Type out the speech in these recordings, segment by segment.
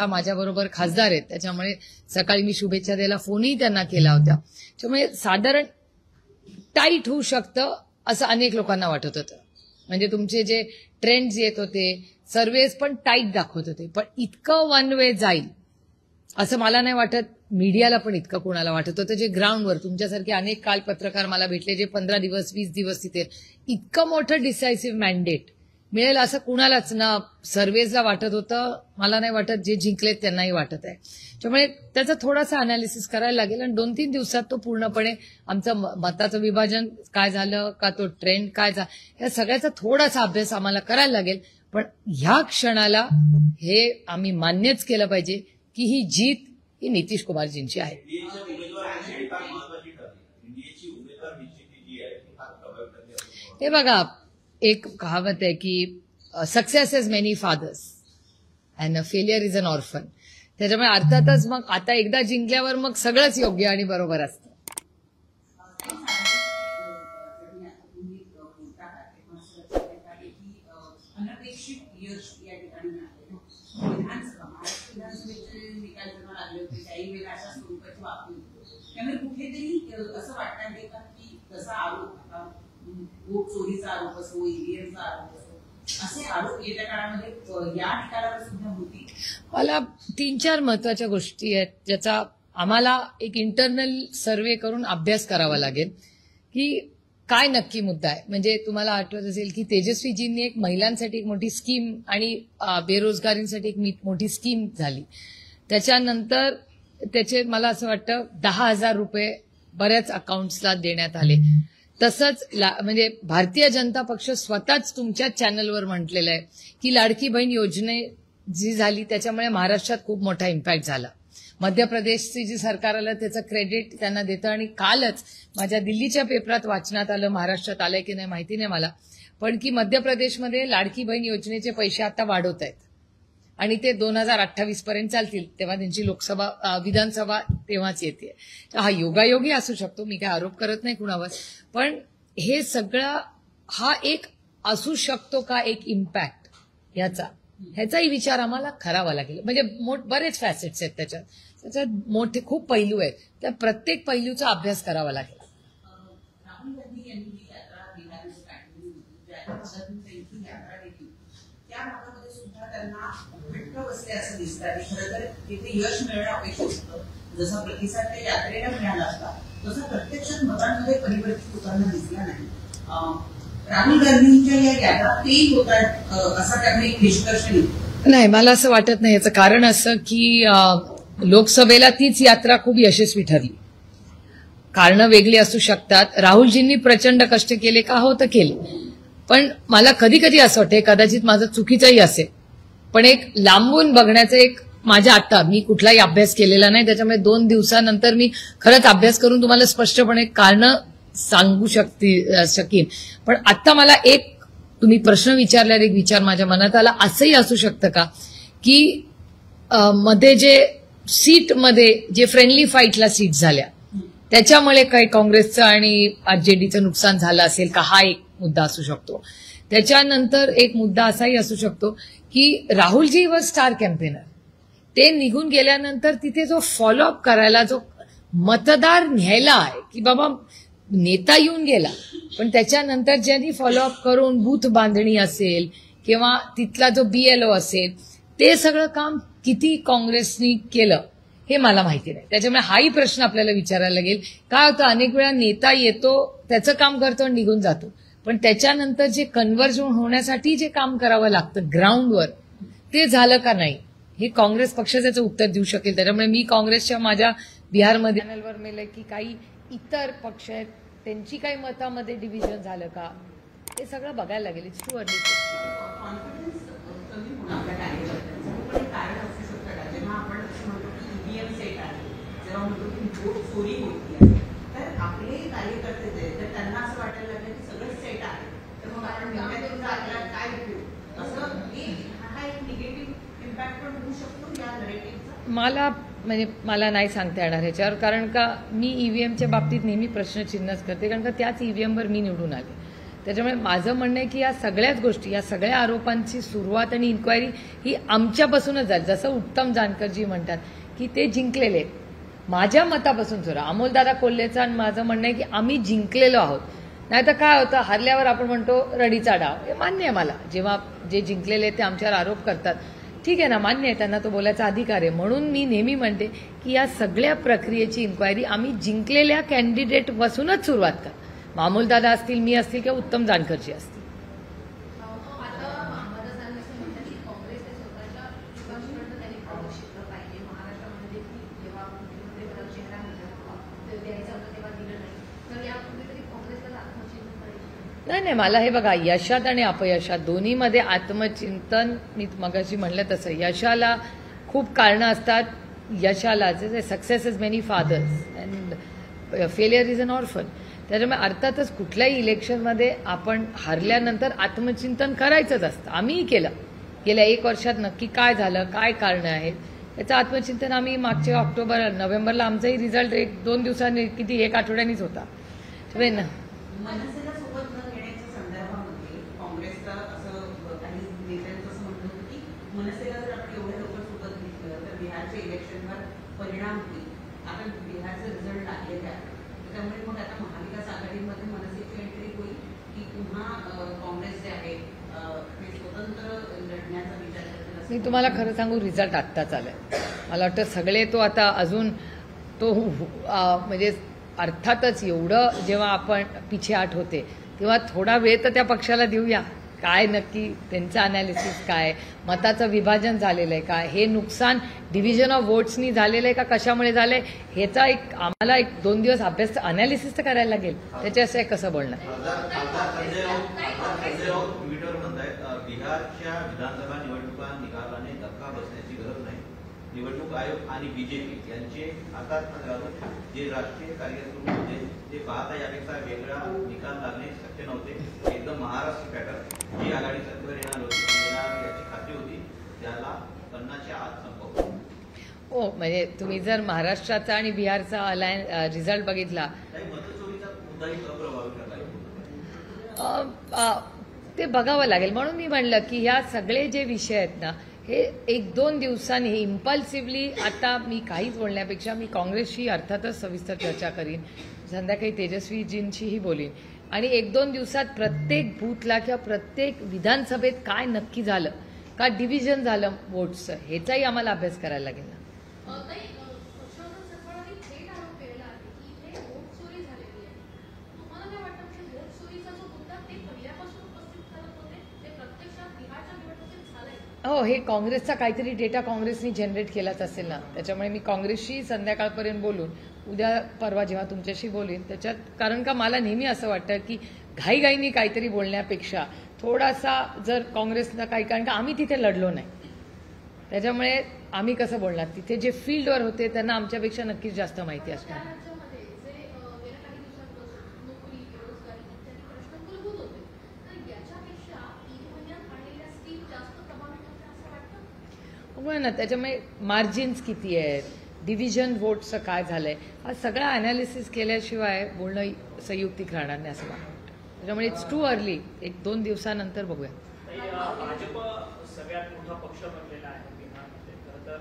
माझ्याबरोबर खासदार आहेत, त्याच्यामुळे सकाळी मी शुभेच्छा द्यायला फोनही त्यांना केला होता. त्यामुळे साधारण टाईट होऊ शकतं असं अनेक लोकांना वाटत होतं. म्हणजे तुमचे जे ट्रेंड्स येत होते, सर्वेज पण टाईट दाखवत होते, पण इतकं वन वे जाईल असं मला नाही वाटत. मीडियाला पण इतकं कोणाला वाटत होतं, जे ग्राउंडवर तुमच्यासारखे अनेक काल पत्रकार मला भेटले, जे 15 दिवस 20 दिवस तिथे, इतकं मोठं डिसायसिव्ह मॅन्डेट मिळेल असं कुणालाच ना सर्वेजला वाटत होतं. मला नाही वाटत जे जिंकलेत त्यांनाही वाटत आहे. त्यामुळे त्याचा थोडासा अनालिसिस करायला लागेल आणि 2-3 दिवसात तो पूर्णपणे आमचं मताचं विभाजन काय झालं का, तो ट्रेंड काय झाला, या सगळ्याचा थोडासा अभ्यास आम्हाला करायला लागेल. पण ह्या क्षणाला हे आम्ही मान्यच केलं पाहिजे की ही जीत ही नितीश कुमारजींची आहे. हे बघा, एक कहावत आहे की success is many fathers and a failure is an orphan. त्याच्यामुळे अर्थातच मग आता एकदा जिंकल्यावर मग सगळंच योग्य आणि बरोबर असतं. कुठेतरी असं वाटतं आहे का की तसा आरोप, वोट चोरीचा आरोप असो, ईव्हीएमचा आरोप असो, असे आरोप येत्या काळामध्ये या ठिकाणावर सुद्धा होती? मला 3-4 महत्वाच्या गोष्टी आहेत ज्याचा आम्हाला एक इंटरनल सर्व्हे करून अभ्यास करावा लागेल की काय नक्की मुद्दा आहे. म्हणजे तुम्हाला आठवत असेल की तेजस्वीजींनी एक महिलांसाठी एक मोठी स्कीम आणि बेरोजगारींसाठी एक मोठी स्कीम झाली. त्याच्यानंतर त्याचे मला असं वाटतं 10,000 रुपये बऱ्याच अकाउंट्सला देण्यात आले. तसंच म्हणजे भारतीय जनता पक्ष स्वतःच तुमच्या चॅनलवर म्हटलेलं आहे की लाडकी बहीण योजने जी झाली त्याच्यामुळे महाराष्ट्रात खूप मोठा इम्पॅक्ट झाला. मध्य प्रदेशची जी सरकार आलं त्याचं क्रेडिट त्यांना देतं. आणि कालच माझ्या दिल्लीच्या पेपरात वाचनात आलं, महाराष्ट्रात आलंय की नाही माहिती नाही मला, पण की मध्य प्रदेशमध्ये लाडकी बहीण योजनेचे पैसे आता वाढवत आहेत आणि ते 2028 पर्यंत चालतील. तेव्हा त्यांची लोकसभा विधानसभा तेव्हाच येते. हा योगायोगी असू शकतो, मी काय आरोप करत नाही कुणावर, पण हे सगळं हा एक असू शकतो का एक इम्पॅक्ट ह्याचाही विचार आम्हाला करावा लागेल. म्हणजे बरेच फॅसेट्स आहेत त्याच्यात मोठे खूप पैलू आहेत, त्या प्रत्येक पैलूचा अभ्यास करावा लागेल. राहुल गांधी यांनी जी यात्रा बिहारमध्ये काढली, त्या भागामध्ये सुद्धा त्यांना फटका बसले असं दिसतं. आणि खरं तर तिथे यश मिळणं अपेक्षित होतं. जसा प्रतिसाद त्या यात्रेला मिळाला असता तसा प्रत्यक्षात मतांमध्ये परिवर्तित होताना दिसला नाही. राहुल गांधींच्या या यात्रा तेही होतात असा त्यामुळे एक निष्कर्ष नाही. मला असं वाटत नाही. याचं कारण असं की लोकसभेला तीच यात्रा खूप यशस्वी ठरली. कारणं वेगळी असू शकतात. राहुलजींनी प्रचंड कष्ट केले का, हो तर केले, पण मला कधी कधी असं वाटतं, कदाचित माझं चुकीचंही असेल, पण एक लांबून बघण्याचं एक माझ्या आता मी कुठलाही अभ्यास केलेला नाही, त्याच्यामुळे 2 दिवसानंतर मी खरंच अभ्यास करून तुम्हाला स्पष्टपणे कारणं सांगू शकीन. पण आता मला एक तुम्ही प्रश्न विचारल्यावर एक विचार माझ्या मनात आला, असंही असू शकतं का की मध्ये जे सीटमध्ये जे फ्रेंडली फाईटला सीट झाल्या त्याच्यामुळे काही काँग्रेसचं आणि आरजेडीचं नुकसान झालं असेल का, हा एक मुद्दा असू शकतो. त्याच्यानंतर एक मुद्दा असाही असू शकतो की राहुलजी वर स्टार कॅम्पेनर, ते निघून गेल्यानंतर तिथे जो फॉलोअप करायला जो मतदार न्यायला आहे की बाबा नेता येऊन गेला, पण त्याच्यानंतर ज्यांनी फॉलोअप करून बूथ बांधणी असेल किंवा तिथला जो BLO असेल, ते सगळं काम किती काँग्रेसनी केलं हे मला माहिती नाही. त्याच्यामुळे हाही प्रश्न आपल्याला विचारायला लागेल. काय होतं, अनेक वेळा नेता येतो, त्याचं काम करतो आणि निघून जातो, पण त्याच्यानंतर जे कन्व्हर्जन होण्यासाठी जे काम करावं लागतं ग्राउंडवर, ते झालं का नाही, हे काँग्रेस पक्ष त्याचं उत्तर देऊ शकेल. त्याच्यामुळे मी काँग्रेसच्या माझ्या बिहारमध्ये चॅनलवर मेलं की काही इतर पक्ष आहेत त्यांची काही मतामध्ये डिव्हिजन झालं का, हे सगळं बघायला लागेल. It's too early. आपले कार्यकर्ते तर त्यांना असं वाटायला लागलं की सगळंच सेट आहे, तर मग आपण आपल्याला काय उपयोग, असं हा एक निगेटिव्ह इम्पॅक्ट पण होऊ शकतो या नरेटिव्हचा. मला नाही सांगता येणार ह्याच्यावर, कारण का मी ईव्हीएमच्या बाबतीत नेहमी प्रश्नचिन्हच करते, कारण का त्याच ईव्हीएमवर मी निवडून आले. त्याच्यामुळे माझं म्हणणं आहे की या सगळ्याच गोष्टी, या सगळ्या आरोपांची सुरुवात आणि इन्क्वायरी ही आमच्यापासूनच झाली. जसं उत्तम जानकरजी म्हणतात की ते जिंकलेले आहेत. माझ्या मतापासून सुरू अमोलदादा कोल्हेचं आणि माझं म्हणणं आहे की आम्ही जिंकलेलो आहोत. नाही तर काय होतं, हरल्यावर आपण म्हणतो रडीचा डाव. हे मान्य आहे मला. जेव्हा जे जिंकलेले ते आमच्यावर आरोप करतात, ठीक आहे ना, मान्य आहे, त्यांना तो बोलायचा अधिकार आहे. म्हणून मी नेहमी म्हणते की या सगळ्या प्रक्रियेची इन्क्वायरी आम्ही जिंकलेल्या कॅन्डिडेटपासूनच सुरुवात करा. अमोलदादा असतील, मी असतील किंवा उत्तम जानकरजी असतील. नाही, मला हे बघा, यशात आणि अपयशात दोन्हीमध्ये आत्मचिंतन, मी मगाशी म्हणलं तसं, यशाला खूप कारणं असतात. यशाला success is many fathers and failure is an orphan. त्याच्यामुळे अर्थातच कुठल्याही इलेक्शनमध्ये आपण हरल्यानंतर आत्मचिंतन करायचंच असतं. आम्हीही केलं. गेल्या 1 वर्षात नक्की काय झालं, काय कारणं आहेत याचं आत्मचिंतन आम्ही मागच्या नोव्हेंबरला आमचाही रिझल्ट 1-2 दिवसांनी, किती 1 आठवड्यानीच होता. मनसेला सोबत न घेण्याच्या संदर्भामध्ये काँग्रेसचा असं काही नेत्यांचं असं म्हणणं होतं की मनसेला जर आपण एवढ्या लोक सोबत घेतलं तर बिहारच्या इलेक्शनवर परिणाम होईल. आता बिहारचे रिझल्ट लागलेले आहे, त्यामुळे मग आता महाविकास आघाडीमध्ये मनसेची एंट्री होईल की पुन्हा काँग्रेस जे आहे ते स्वतंत्र लढण्याचा विचार करतील. मी तुम्हाला खरं सांगू, रिझल्ट आत्ताच आलाय. मला वाटतं सगळे तो आता अजून तो म्हणजे अर्थातच एवढं जेव्हा आपण पिछेहाट होते तेव्हा थोडा वेळ तर त्या पक्षाला देऊया. काय नक्की त्यांचं अनालिसिस काय, मताचं विभाजन झालेलं आहे का, हे नुकसान डिव्हिजन ऑफ वोट्सनी झालेलं आहे का, कशामुळे झालंय, ह्याचा आम्हाला 1-2 दिवस अभ्यास, अनालिसिस तर करायला लागेल. त्याच्याशिवाय कसं बोलणार. बिहारच्या विधानसभा निवडणुका निकालाने धक्का बसण्याची गरज नाही. निवडणूक आयोग आणि बीजेपी यांचे हातात घालून जे राष्ट्रीय कार्य सुरू होते ते पाहता यापेक्षा वेगळा निकाल लागणे शक्य नव्हते. एकदम महाराष्ट्र पॅटर्न जी आघाडी सत्तेवर येणार याची खात्री होती, त्याला 50च्या आत संपवलं. हो, म्हणजे तुम्ही जर महाराष्ट्राचा आणि बिहारचा रिझल्ट बघितला, मतचोरीचा मुद्दाही अप्रभावी ठरला. ते बघावं लागेल. म्हणून मी म्हणलं की ह्या सगळे जे विषय आहेत ना, हे 1-2 दिवसांनी, हे इम्पल्सिव्हली, आता मी काहीच बोलण्यापेक्षा मी काँग्रेसशी अर्थातच सविस्तर चर्चा करीन, संध्याकाळी तेजस्वीजींशीही बोलीन, आणि 1-2 दिवसात प्रत्येक बूथला किंवा प्रत्येक विधानसभेत काय नक्की झालं, का डिव्हिजन झालं वोट्सचं, ह्याचाही आम्हाला अभ्यास करायला लागेल ना. हो, हे काँग्रेसचा काहीतरी डेटा काँग्रेसनी जनरेट केलाच असेल ना. त्याच्यामुळे मी काँग्रेसशी संध्याकाळपर्यंत बोलून, उद्या परवा जेव्हा तुमच्याशी बोलीन त्याच्यात, कारण का मला नेहमी असं वाटतं की घाईघाईनी काहीतरी बोलण्यापेक्षा थोडासा जर काँग्रेसला काही, कारण का आम्ही तिथे लढलो नाही, त्याच्यामुळे आम्ही कसं बोलणार. तिथे जे फील्डवर होते त्यांना आमच्यापेक्षा नक्कीच जास्त माहिती असणार. ना, त्याच्यामुळे मार्जिन्स किती आहेत, डिव्हिजन वोटचं काय झालंय, हा सगळा अनालिसिस केल्याशिवाय बोलणं संयुक्तिक राहणार नाही असं मला वाटतं. त्याच्यामुळे इट्स टू अर्ली. 1-2 दिवसानंतर बघूया. भाजप सगळ्यात मोठा पक्ष बनलेला आहे बिहारमध्ये. खरं तर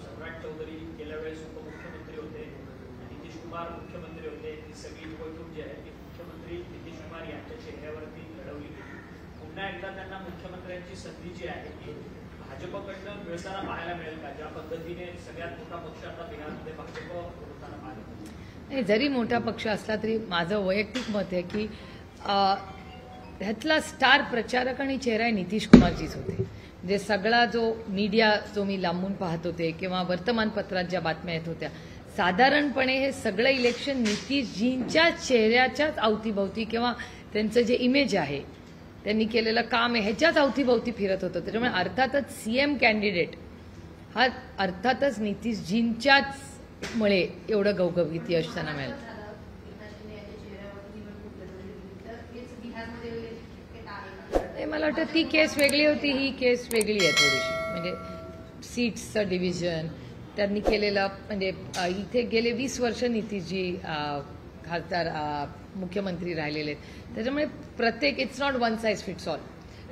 सम्राट चौधरी गेल्या वेळेस उपमुख्यमंत्री होते, नितीश कुमार मुख्यमंत्री होते. ती सगळी निवडणूक जी आहे ती मुख्यमंत्री नितीश कुमार यांच्या चेहऱ्यावरती लढवली गेली. पुन्हा एकदा त्यांना मुख्यमंत्र्यांची संधी जी आहे ती भाजपकडनं मिळताना पाहायला मिळेल का? ज्या पद्धतीने सगळ्यात मोठा पक्ष आता बिहारमध्ये भाजप होताना पाहायला मिळेल. नाही, जरी मोठा पक्ष असला तरी माझं वैयक्तिक मत आहे की ह्यातला स्टार प्रचारक आणि चेहरा आहे नितीश कुमारजीच होते. म्हणजे सगळा जो मीडिया जो मी लांबून पाहत होते किंवा वर्तमानपत्रात ज्या बातम्या येत होत्या, साधारणपणे हे सगळं इलेक्शन नितीशजींच्या चेहऱ्याच्याच अवतीभवती किंवा त्यांचं जे इमेज आहे, त्यांनी केलेलं काम आहे, ह्याच्याच अवतीभवती फिरत होतं. त्याच्यामुळे अर्थातच सीएम कॅन्डिडेट हा अर्थातच नितीशजींच्याच मुळे एवढं गवगवीत यश त्यांना मिळालं. मला वाटतं ती केस वेगळी होती, ही केस वेगळी आहे थोडीशी. म्हणजे सीट्सचं डिव्हिजन त्यांनी केलेलं, म्हणजे इथे गेले 20 वर्ष नितीशजी खासदार मुख्यमंत्री राहिलेले आहेत. त्याच्यामुळे प्रत्येक it's not one size fits all.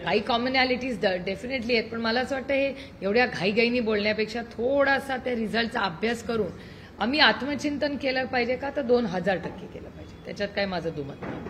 काही कॉमनॅलिटीज डेफिनेटली आहेत, पण मला असं वाटतं हे एवढ्या घाईघाईनी बोलण्यापेक्षा थोडासा त्या रिझल्टचा अभ्यास करून आम्ही आत्मचिंतन केलं पाहिजे का, तर 2000% केलं पाहिजे. त्याच्यात काय माझं दुमत नाही.